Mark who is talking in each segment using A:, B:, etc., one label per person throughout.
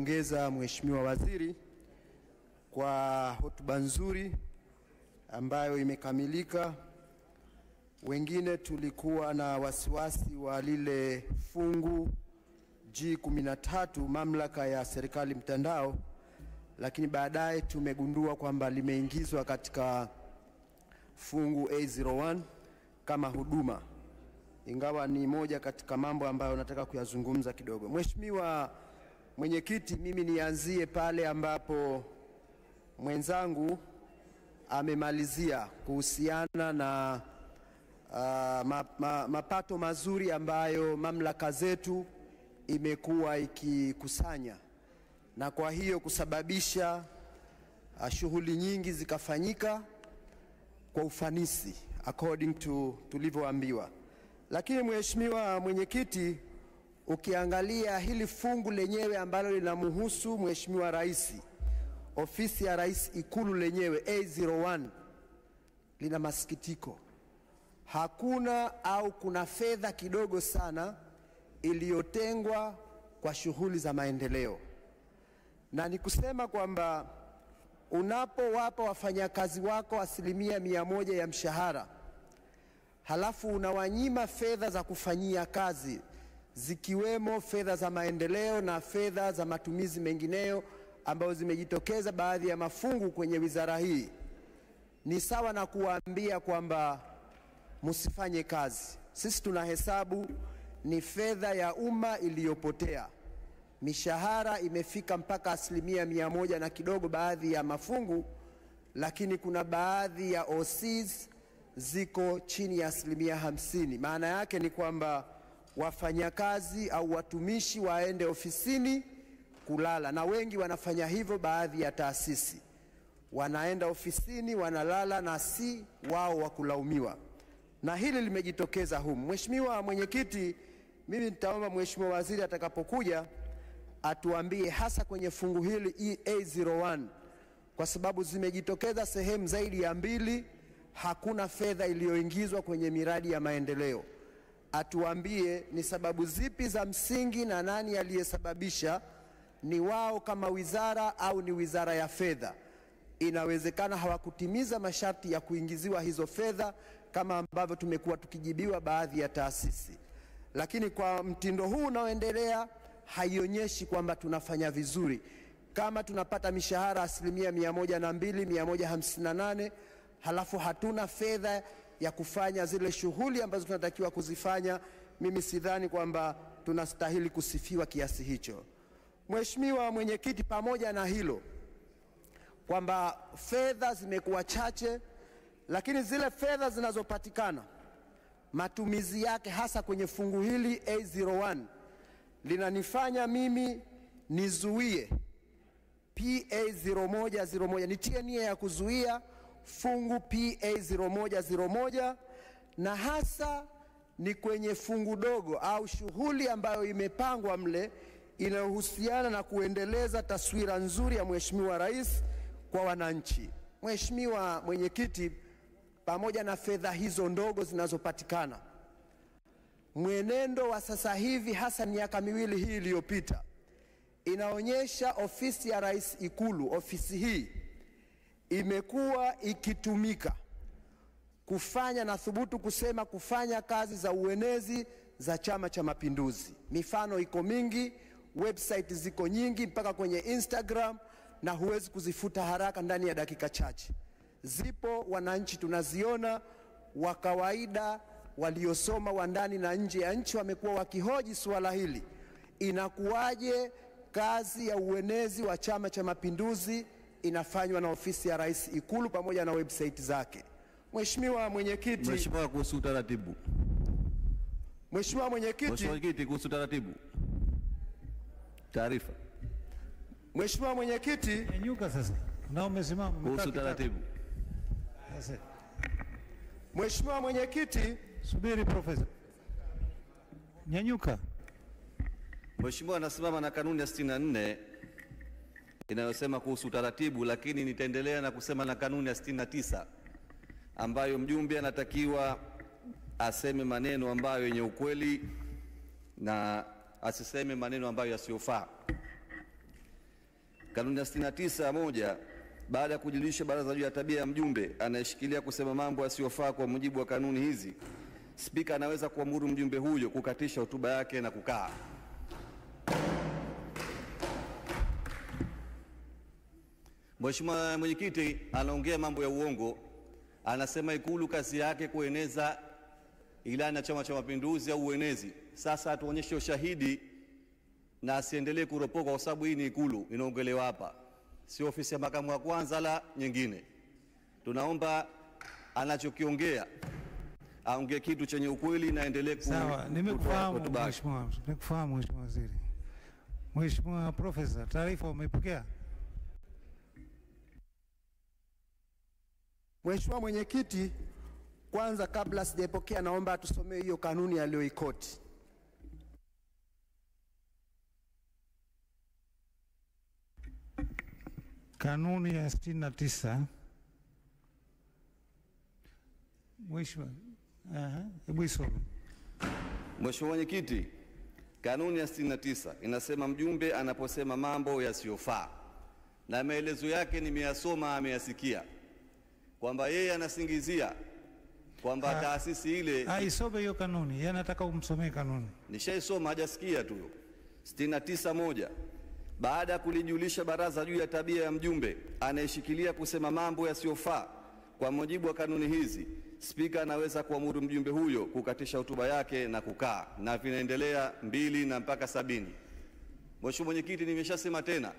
A: kumpongeza Mheshimiwa Waziri kwa hotuba nzuri ambayo imekamilika. Wengine tulikuwa na wasiwasi wa lile fungu G13 mamlaka ya serikali mtandao, lakini baadaye tumegundua kwamba limeingizwa katika fungu A01 kama huduma, ingawa ni moja katika mambo ambayo nataka kuyazungumza kidogo. Mheshimiwa Mwenyekiti, mimi nianzie pale ambapo mwenzangu amemalizia kuhusiana na mapato mazuri ambayo mamlaka zetu imekuwa ikikusanya, na kwa hiyo kusababisha shughuli nyingi zikafanyika kwa ufanisi according to tulivyoambiwa. Lakini Mheshimiwa Mwenyekiti, ukiangalia hili fungu lenyewe ambalo linamhusu Mheshimiwa Rais, ofisi ya Rais Ikulu lenyewe A01, lina masikitiko. Hakuna au kuna fedha kidogo sana iliyotengwa kwa shughuli za maendeleo. Na ni kusema kwamba unapowapa wafanyakazi wako 100% ya mshahara, halafu unawanyima fedha za kufanyia kazi, zikiwemo fedha za maendeleo na fedha za matumizi mengineyo ambayo zimejitokeza baadhi ya mafungu kwenye wizara hii, ni sawa na kuambia kwamba msifanye kazi. Sisi tunahesabu ni fedha ya umma iliyopotea. Mishahara imefika mpaka 100% na kidogo baadhi ya mafungu, lakini kuna baadhi ya OCs ziko chini ya 50%. Maana yake ni kwamba wafanyakazi au watumishi waende ofisini kulala, na wengi wanafanya hivyo. Baadhi ya taasisi wanaenda ofisini wanalala, na si wao wa kulaumiwa, na hili limejitokeza humu. Mheshimiwa Mwenyekiti, mimi nitaomba Mheshimiwa Waziri atakapokuja atuambie hasa kwenye fungu hili A01, kwa sababu zimejitokeza sehemu zaidi ya 2 hakuna fedha iliyoingizwa kwenye miradi ya maendeleo. Atuambie ni sababu zipi za msingi na nani aliyesababisha, ni wao kama wizara au ni Wizara ya Fedha. Inawezekana hawakutimiza masharti ya kuingiziwa hizo fedha kama ambavyo tumekuwa tukijibiwa baadhi ya taasisi. Lakini kwa mtindo huu unaoendelea haionyeshi kwamba tunafanya vizuri. Kama tunapata mishahara 102, 158, halafu hatuna fedha ya kufanya zile shughuli ambazo tunatakiwa kuzifanya, mimi sidhani kwamba tunastahili kusifiwa kiasi hicho. Mheshimiwa Mwenyekiti, pamoja na hilo kwamba fedha zimekuwa chache, lakini zile fedha zinazopatikana matumizi yake hasa kwenye fungu hili A01 linanifanya mimi nizuie PA0101, nitie nia ya kuzuia fungu PA0101, na hasa ni kwenye fungu dogo au shughuli ambayo imepangwa mle inayohusiana na kuendeleza taswira nzuri ya Mheshimiwa Rais kwa wananchi. Mheshimiwa Mwenyekiti, pamoja na fedha hizo ndogo zinazopatikana, mwenendo wa sasa hivi hasa miaka 2 hii iliyopita inaonyesha ofisi ya Rais Ikulu, ofisi hii imekuwa ikitumika kufanya, na thubutu kusema kufanya kazi za uenezi za Chama cha Mapinduzi. Mifano iko mingi, website ziko nyingi mpaka kwenye Instagram, na huwezi kuzifuta haraka ndani ya dakika chache. Zipo, wananchi tunaziona, wa kawaida waliosoma wa ndani na nje ya nchi wamekuwa wakihoji suala hili. Inakuwaje kazi ya uenezi wa Chama cha Mapinduzi inafanywa na ofisi ya Rais Ikulu pamoja na website zake? Mheshimiwa Mwenyekiti,
B: Mheshimiwa, kuhusu utaratibu.
A: Mheshimiwa
B: Mwenyekiti, kuhusu utaratibu. Taarifa.
A: Mheshimiwa Mwenyekiti,
C: nyanyuka sasa. Na umesimama
B: kuhusu utaratibu.
A: Mheshimiwa Mwenyekiti,
C: subiri profesa. Nyanyuka.
B: Mheshimiwa, anasimama na kanuni ya 64 inayosema kuhusu utaratibu, lakini nitaendelea na kusema na kanuni ya 69 ambayo mjumbe anatakiwa aseme maneno ambayo yenye ukweli na asiseme maneno ambayo yasiyofaa. Kanuni ya 69(1) baada ya kujulisha baraza juu ya tabia ya mjumbe anayeshikilia kusema mambo yasiyofaa kwa mujibu wa kanuni hizi, Spika anaweza kuamuru mjumbe huyo kukatisha hotuba yake na kukaa. Mheshimiwa Mwenyekiti anaongea mambo ya uongo, anasema Ikulu kazi yake kueneza ilani ya Chama cha Mapinduzi au uenezi. Sasa atuonyeshe ushahidi na asiendelee kuropoka, kwa sababu hii ni Ikulu inaongelewa hapa, sio ofisi ya makamu wa kwanza la nyingine. Tunaomba anachokiongea aongee kitu chenye ukweli na endelee
C: Sawa, nimekufahamu Mheshimiwa. Nimekufahamu Mheshimiwa Waziri. Mheshimiwa Profesa, taarifa umepokea?
A: Mheshimiwa Mwenyekiti, kwanza kabla sijapokea naomba atusomee hiyo kanuni aliyoikoti.
C: Kanuni ya 69. Mheshimiwa, hebu isome.
B: Mheshimiwa Mwenyekiti, kanuni ya 69 inasema mjumbe anaposema mambo yasiyofaa, na maelezo yake nimeyasoma, ameyasikia, kwamba yeye anasingizia kwamba taasisi ile.
C: Isome hiyo kanuni, yeye anataka umsomee kanuni.
B: Nishaisoma, hajasikia tu. 69(1) baada ya kulijulisha baraza juu ya tabia ya mjumbe anayeshikilia kusema mambo yasiyofaa kwa mujibu wa kanuni hizi, Spika anaweza kuamuru mjumbe huyo kukatisha hotuba yake na kukaa, na vinaendelea 2 na mpaka 70. Mheshimiwa Mwenyekiti, nimeshasema tena,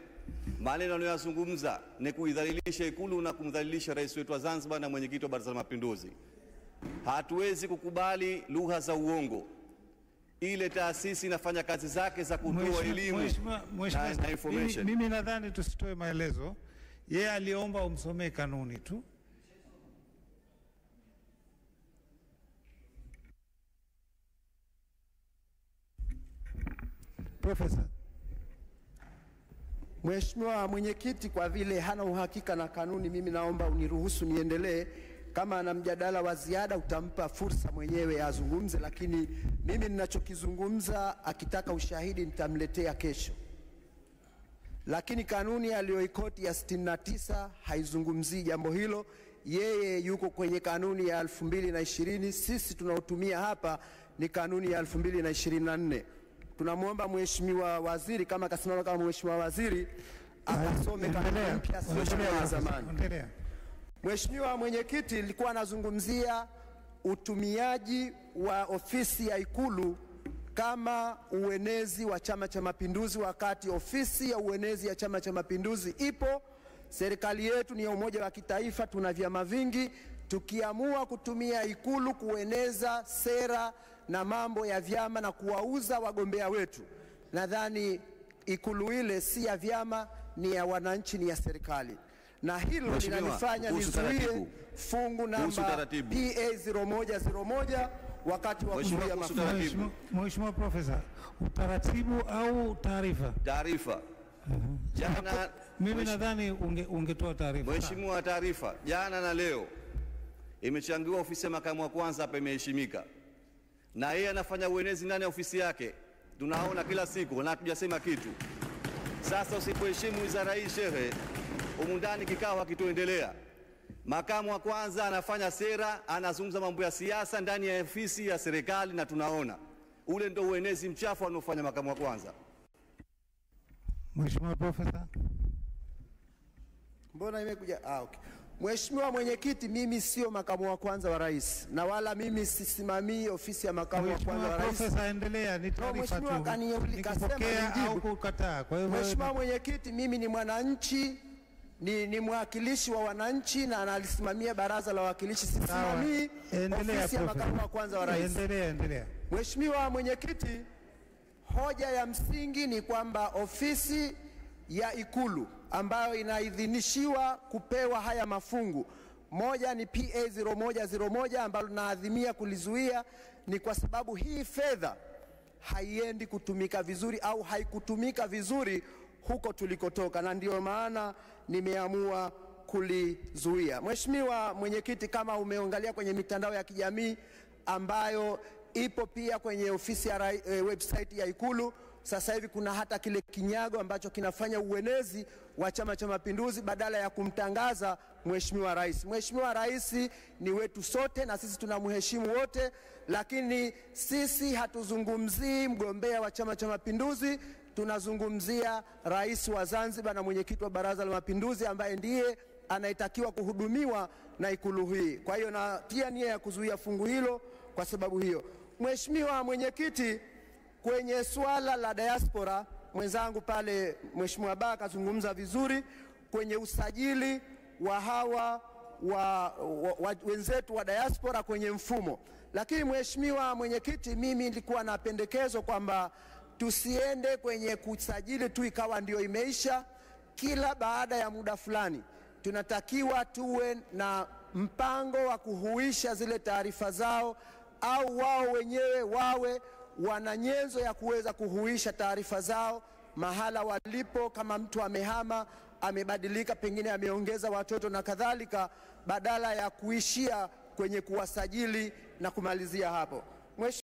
B: maneno anayozungumza ni kuidhalilisha Ikulu na kumdhalilisha rais wetu wa Zanzibar na mwenyekiti wa Baraza la Mapinduzi. Hatuwezi kukubali lugha za uongo. Ile taasisi inafanya kazi zake za kutoa elimu na information.
C: Mimi nadhani tusitoe maelezo. Yeye aliomba umsomee kanuni tu. Profesa.
A: Mheshimiwa Mwenyekiti, kwa vile hana uhakika na kanuni, mimi naomba uniruhusu niendelee. Kama ana mjadala wa ziada utampa fursa mwenyewe azungumze, lakini mimi ninachokizungumza, akitaka ushahidi nitamletea kesho. Lakini kanuni aliyoikoti ya 69 haizungumzii jambo hilo. Yeye yuko kwenye kanuni ya 2020, sisi tunaotumia hapa ni kanuni ya 2024. Tunamwomba Mheshimiwa Waziri, kama akasimama kama Mheshimiwa Waziri, akasome kanuni mpya, sio ya zamani. Mheshimiwa Mwenyekiti, nilikuwa nazungumzia utumiaji wa ofisi ya Ikulu kama uenezi wa Chama cha Mapinduzi, wakati ofisi ya uenezi ya Chama cha Mapinduzi ipo. Serikali yetu ni ya umoja wa kitaifa, tuna vyama vingi. Tukiamua kutumia Ikulu kueneza sera na mambo ya vyama na kuwauza wagombea wetu, nadhani Ikulu ile si ya vyama, ni ya wananchi, ni ya serikali. Na hilo linanifanya nizuie fungu namba PA 0101 wakati wa kuzuia mafunzo.
C: Mheshimiwa Profesa, utaratibu au taarifa?
B: Taarifa. Jana
C: mimi nadhani ungetoa taarifa.
B: Mheshimiwa, taarifa jana na leo imechangiwa ofisi ya makamu wa kwanza hapa, imeheshimika. Na yeye anafanya uenezi ndani ya ofisi yake, tunaona kila siku na hatujasema kitu. Sasa usipoheshimu wizara hii shehe, humu ndani kikao hakitoendelea. Makamu wa kwanza anafanya sera, anazungumza mambo ya siasa ndani ya ofisi ya serikali, na tunaona ule ndio uenezi mchafu anaofanya makamu wa kwanza.
C: Mheshimiwa Profesa.
A: Mbona imekuja? Okay. Mheshimiwa Mwenyekiti, mimi sio makamu wa kwanza wa rais, na wala mimi sisimamii ofisi ya makamu wa kwanza wa rais.
C: Profesa, endelea, ni taarifa tu. Nikipokea au kukataa. Kwa hivyo
A: Mheshimiwa Mwenyekiti, mimi ni mwananchi, ni mwakilishi wa wananchi na analisimamia baraza la wawakilishi, sisimamii ofisi ya makamu wa kwanza wa rais.
C: Endelea.
A: Mheshimiwa Mwenyekiti, hoja ya msingi ni kwamba ofisi ya Ikulu ambayo inaidhinishiwa kupewa haya mafungu, moja ni PA 0101 ambalo naadhimia kulizuia, ni kwa sababu hii fedha haiendi kutumika vizuri au haikutumika vizuri huko tulikotoka, na ndio maana nimeamua kulizuia. Mheshimiwa Mwenyekiti, kama umeangalia kwenye mitandao ya kijamii ambayo ipo pia kwenye ofisi ya website ya Ikulu, Sasa hivi kuna hata kile kinyago ambacho kinafanya uenezi wa Chama cha Mapinduzi badala ya kumtangaza Mheshimiwa Rais. Mheshimiwa Rais ni wetu sote na sisi tunamheshimu wote, lakini sisi hatuzungumzii mgombea wa Chama cha Mapinduzi, tunazungumzia Rais wa Zanzibar na mwenyekiti wa Baraza la Mapinduzi ambaye ndiye anayetakiwa kuhudumiwa na Ikulu hii. Kwa hiyo natia nia ya kuzuia fungu hilo kwa sababu hiyo. Mheshimiwa Mwenyekiti, kwenye swala la diaspora, mwenzangu pale Mheshimiwa Baka kazungumza vizuri kwenye usajili wa hawa wenzetu wa diaspora kwenye mfumo. Lakini Mheshimiwa Mwenyekiti, mimi nilikuwa na pendekezo kwamba tusiende kwenye kusajili tu ikawa ndio imeisha. Kila baada ya muda fulani tunatakiwa tuwe na mpango wa kuhuisha zile taarifa zao, au wao wenyewe wawe wana nyenzo ya kuweza kuhuisha taarifa zao mahala walipo, kama mtu amehama, amebadilika, pengine ameongeza watoto na kadhalika, badala ya kuishia kwenye kuwasajili na kumalizia hapo.